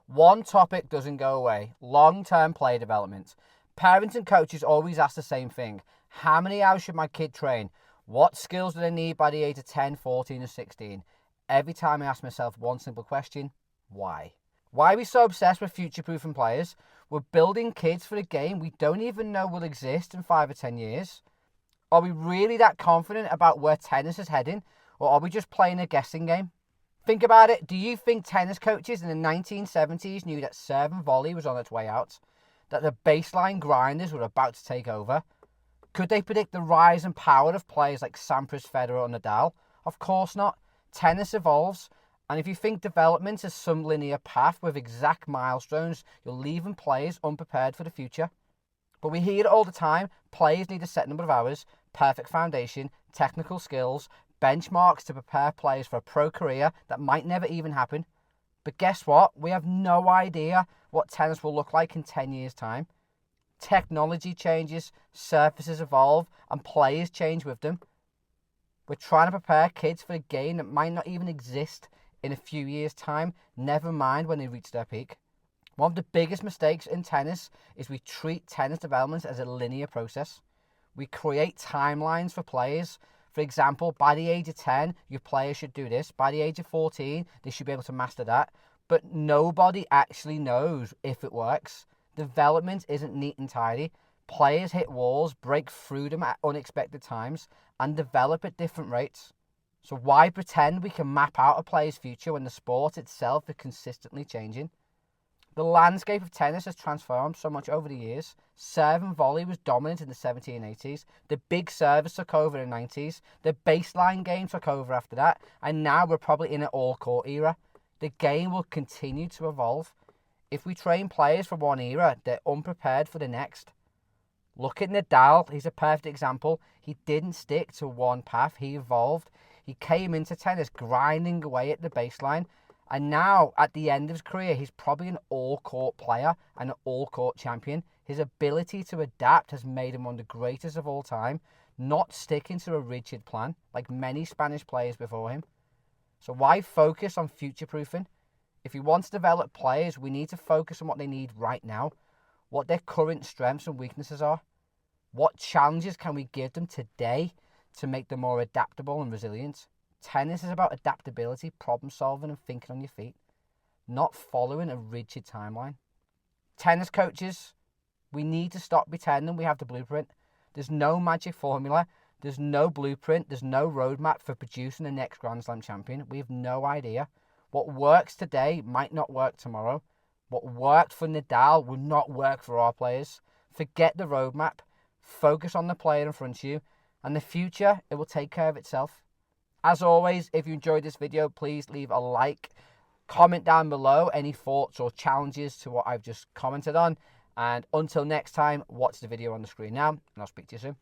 One topic doesn't go away: long-term player development. Parents and coaches always ask the same thing: how many hours should my kid train? What skills do they need by the age of 10, 14, or 16? Every time I ask myself one simple question: why? Why are we so obsessed with future-proofing players? We're building kids for a game we don't even know will exist in 5 or 10 years. Are we really that confident about where tennis is heading, or are we just playing a guessing game? Think about it. Do you think tennis coaches in the 1970s knew that serve and volley was on its way out? That the baseline grinders were about to take over? Could they predict the rise and power of players like Sampras, Federer, or Nadal? Of course not. Tennis evolves, and if you think development is some linear path with exact milestones, you're leaving players unprepared for the future. But we hear it all the time: players need a set number of hours, perfect foundation, technical skills, benchmarks to prepare players for a pro career that might never even happen. But guess what? We have no idea what tennis will look like in 10 years' time. Technology changes, surfaces evolve, and players change with them. We're trying to prepare kids for a game that might not even exist in a few years' time, never mind when they reach their peak. One of the biggest mistakes in tennis is we treat tennis development as a linear process. We create timelines for players. For example, by the age of 10, your player should do this. By the age of 14, they should be able to master that. But nobody actually knows if it works. Development isn't neat and tidy. Players hit walls, break through them at unexpected times, and develop at different rates. So why pretend we can map out a player's future when the sport itself is consistently changing? The landscape of tennis has transformed so much over the years. Serve and volley was dominant in the 70s and 80s. The big service took over in the 90s. The baseline game took over after that. And now we're probably in an all-court era. The game will continue to evolve. If we train players for one era, they're unprepared for the next. Look at Nadal. He's a perfect example. He didn't stick to one path. He evolved. He came into tennis grinding away at the baseline. And now, at the end of his career, he's probably an all-court player and an all-court champion. His ability to adapt has made him one of the greatest of all time, not sticking to a rigid plan like many Spanish players before him. So why focus on future-proofing? If we want to develop players, we need to focus on what they need right now, what their current strengths and weaknesses are. What challenges can we give them today to make them more adaptable and resilient? Tennis is about adaptability, problem solving, and thinking on your feet, not following a rigid timeline. Tennis coaches, we need to stop pretending we have the blueprint. There's no magic formula. There's no blueprint. There's no roadmap for producing the next Grand Slam champion. We have no idea. What works today might not work tomorrow. What worked for Nadal will not work for our players. Forget the roadmap. Focus on the player in front of you, and the future, it will take care of itself. As always, if you enjoyed this video, please leave a like. Comment down below any thoughts or challenges to what I've just commented on. And until next time, watch the video on the screen now, and I'll speak to you soon.